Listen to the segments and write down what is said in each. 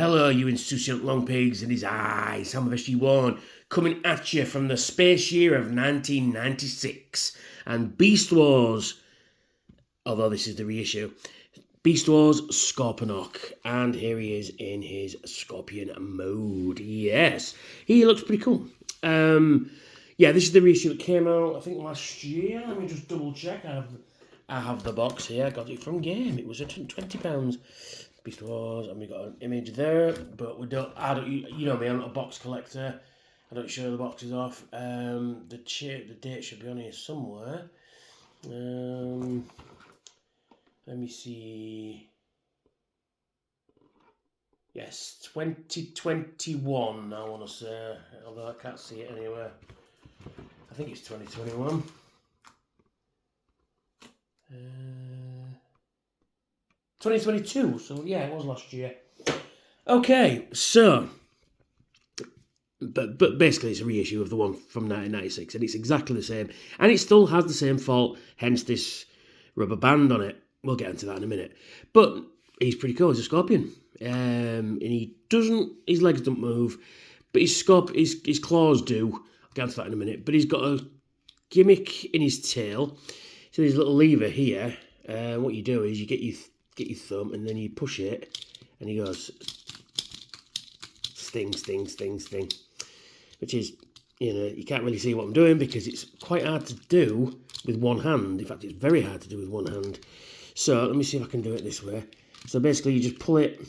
hello, you insouciant long pigs, and his eyes, some of SG1, coming at you from the space year of 1996. And Beast Wars, although this is the reissue, Beast Wars Scorponok, and here he is in his Scorpion mode. Yes, he looks pretty cool. Yeah, this is the reissue that came out, I think, last year. Let me just double check. I have the box here. I got it from Game. It was £20. Beast Wars, and we got an image there, but we don't. You know me, I'm not a box collector. I don't show the boxes off. The date should be on here somewhere. Let me see. Yes, 2021. I want to say, although I can't see it anywhere. I think it's 2021. 2022, so yeah, it was last year. Okay, so, but basically it's a reissue of the one from 1996, and it's exactly the same, and it still has the same fault, hence this rubber band on it. We'll get into that in a minute. But he's pretty cool, he's a scorpion, and his legs don't move, but his claws do. I'll get into that in a minute, but he's got a gimmick in his tail, so there's a little lever here. What you do is you get your thumb and then you push it and he goes sting, sting, sting, sting, which is, you can't really see what I'm doing because it's quite hard to do with one hand. In fact, it's very hard to do with one hand. So let me see if I can do it this way. So basically you just pull it,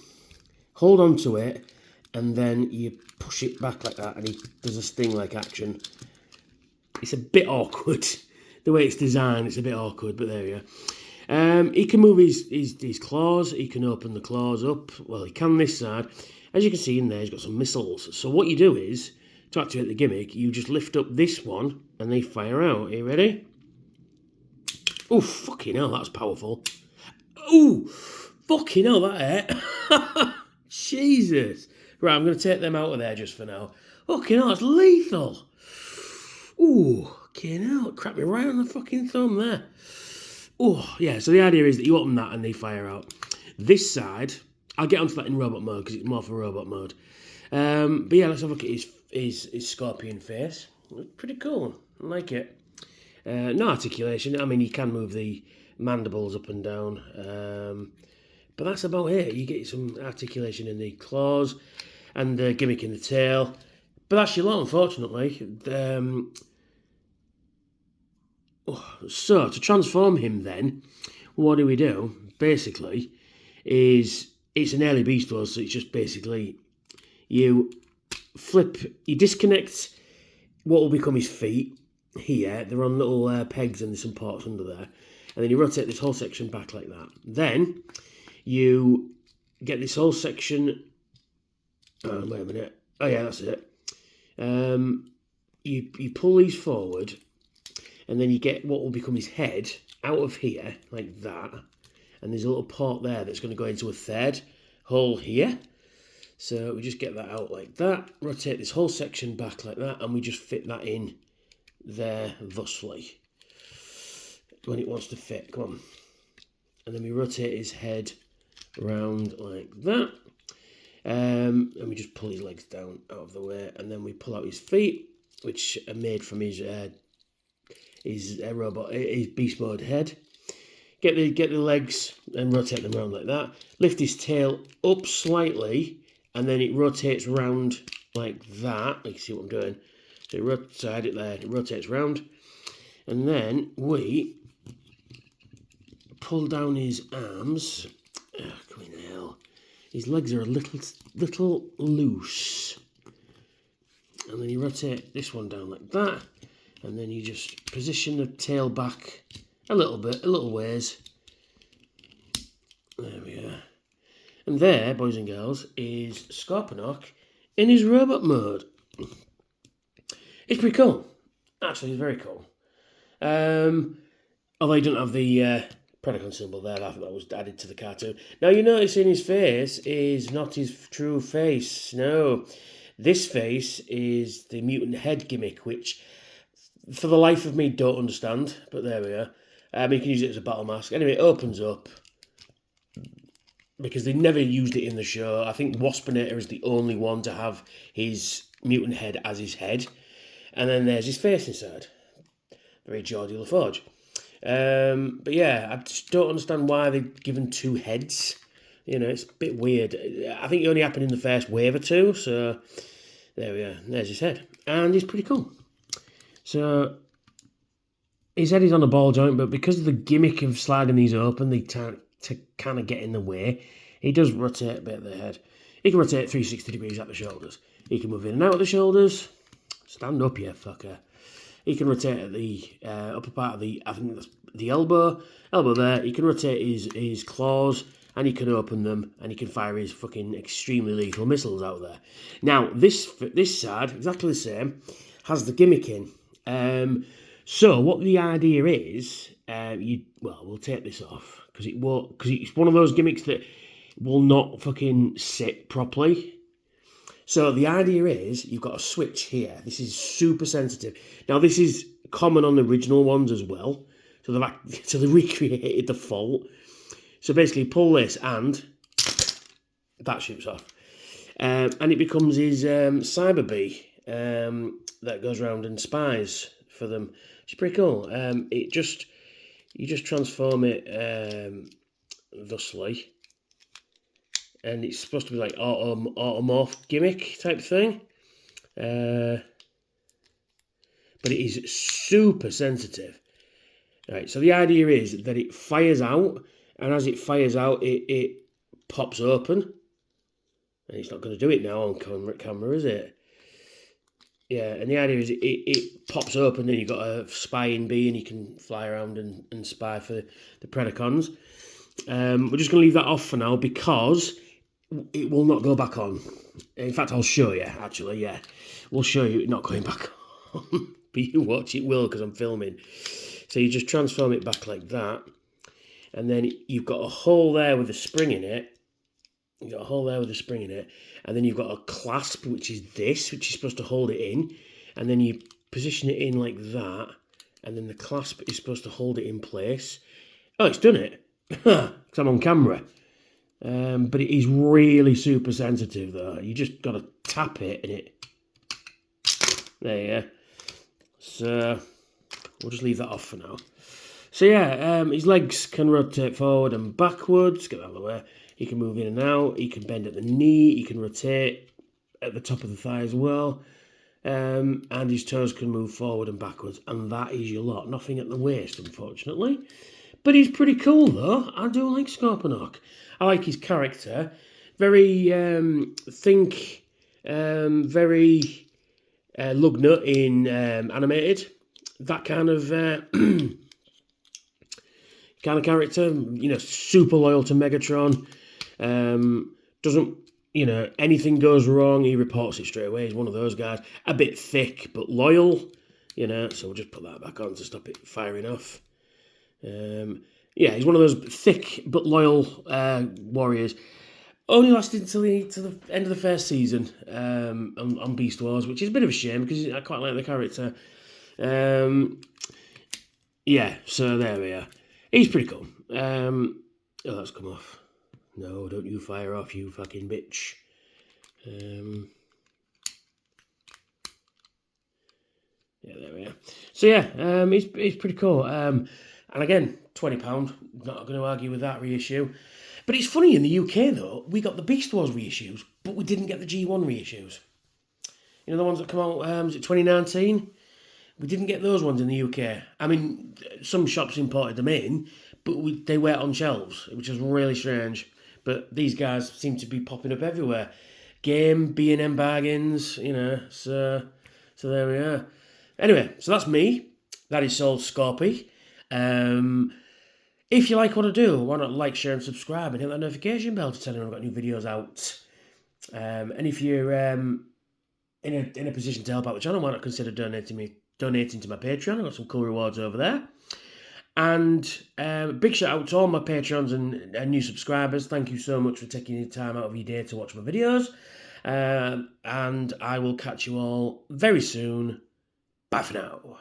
hold on to it, and then you push it back like that, and he does a sting-like action. It's a bit awkward. The way it's designed, it's a bit awkward, but there you go. He can move his claws. He can open the claws up. Well, he can this side. As you can see in there, he's got some missiles. So what you do is, to activate the gimmick, you just lift up this one and they fire out. Are you ready? Oh, fucking hell, that's powerful. Oh, fucking hell, that hurt. Jesus. Right, I'm going to take them out of there just for now. Fucking hell, that's lethal. Oh, fucking hell, it cracked me right on the fucking thumb there. Oh, yeah, so the idea is that you open that and they fire out. This side, I'll get onto that in robot mode because it's more for robot mode. But yeah, let's have a look at his scorpion face. Pretty cool. I like it. No articulation. I mean, you can move the mandibles up and down. But that's about it. You get some articulation in the claws and the gimmick in the tail. But that's your lot, unfortunately. So, to transform him then, what do we do? Basically, it's an early Beast Wars, so it's just basically you disconnect what will become his feet here. They're on little pegs and there's some parts under there. And then you rotate this whole section back like that. Then you get this whole section... wait a minute. Oh yeah, that's it. You pull these forward, and then you get what will become his head out of here, like that. And there's a little port there that's going to go into a third hole here. So we just get that out like that, rotate this whole section back like that, and we just fit that in there thusly. When it wants to fit, come on. And then we rotate his head around like that. And we just pull his legs down out of the way, and then we pull out his feet, which are made from his beast mode head. Get the legs and rotate them around like that. Lift his tail up slightly, and then it rotates round like that. You can see what I'm doing. So I had it there. It rotates round, and then we pull down his arms. Oh, come in hell. His legs are a little loose. And then you rotate this one down like that. And then you just position the tail back a little ways. There we are. And there, boys and girls, is Scorponok in his robot mode. It's pretty cool. Actually, it's very cool. Although he doesn't have the Predacon symbol there, I think that was added to the cartoon. Now, you notice in his face is not his true face. No. This face is the mutant head gimmick, which, for the life of me, don't understand. But there we are. You can use it as a battle mask. Anyway, it opens up. because they never used it in the show. I think Waspinator is the only one to have his mutant head as his head. And then there's his face inside. Very Geordie LaForge. But yeah, I just don't understand why they've given 2 heads. You know, it's a bit weird. I think it only happened in the first wave or 2, so there we are. There's his head. And he's pretty cool. So his head is on a ball joint, but because of the gimmick of sliding these open, they tend to kind of get in the way. He does rotate a bit of the head. He can rotate 360 degrees at the shoulders. He can move in and out of the shoulders. Stand up, you fucker. He can rotate at the upper part of the, I think that's the elbow there. He can rotate his claws, and he can open them, and he can fire his fucking extremely lethal missiles out there. Now, this side, exactly the same, has the gimmick in. So what the idea is, we'll take this off, because it's one of those gimmicks that will not fucking sit properly. So the idea is you've got a switch here. This is super sensitive. Now this is common on the original ones as well. So they recreated the fault. So basically pull this and that shoots off. And it becomes his cyber bee that goes around and spies for them. It's pretty cool. You just transform it thusly. And it's supposed to be like automorph gimmick type thing. But it is super sensitive. Right, so the idea is that it fires out, and as it fires out, it pops open. And it's not going to do it now on camera, is it? Yeah, and the idea is it pops open, and you've got a spying bee, and you can fly around and spy for the Predacons. We're just going to leave that off for now, because it will not go back on. In fact, I'll show you, actually, yeah. We'll show you it not going back on. But you watch, it will, because I'm filming. So you just transform it back like that. And then you've got a hole there with a spring in it. You've got a hole there with a spring in it. And then you've got a clasp, which is this, which is supposed to hold it in. And then you position it in like that. And then the clasp is supposed to hold it in place. Oh, it's done it. Because I'm on camera. But it is really super sensitive, though. You just got to tap it, and it... There you go. So, we'll just leave that off for now. So, yeah, his legs can rotate forward and backwards. Get that out of the way. He can move in and out. He can bend at the knee. He can rotate at the top of the thigh as well. And his toes can move forward and backwards. And that is your lot. Nothing at the waist, unfortunately. But he's pretty cool, though. I do like Scorponok. I like his character. Very, very Lugnut in animated. That kind of character. You know, super loyal to Megatron. Doesn't, you know, anything goes wrong, he reports it straight away. He's one of those guys. A bit thick, but loyal. You know, so we'll just put that back on to stop it firing off. Yeah, he's one of those thick but loyal warriors. Only lasted until the end of the first season on Beast Wars, which is a bit of a shame because I quite like the character. Yeah, so there we are. He's pretty cool. Oh, that's come off. No, don't you fire off, you fucking bitch. Yeah, there we are. So yeah, he's pretty cool. And again, £20. Not going to argue with that reissue. But it's funny, in the UK though, we got the Beast Wars reissues, but we didn't get the G1 reissues. You know, the ones that come out, was it 2019? We didn't get those ones in the UK. I mean, some shops imported them in, but they weren't on shelves, which was really strange. But these guys seem to be popping up everywhere. Game, B&M bargains, you know, so there we are. Anyway, so that's me. That is Soul Scorpy. If you like what I do, why not like, share and subscribe and hit that notification bell to tell you when I've got new videos out. And if you're in a position to help out the channel, why not consider donating to my Patreon? I've got some cool rewards over there. And big shout out to all my Patrons and new subscribers. Thank you so much for taking the time out of your day to watch my videos. And I will catch you all very soon. Bye for now.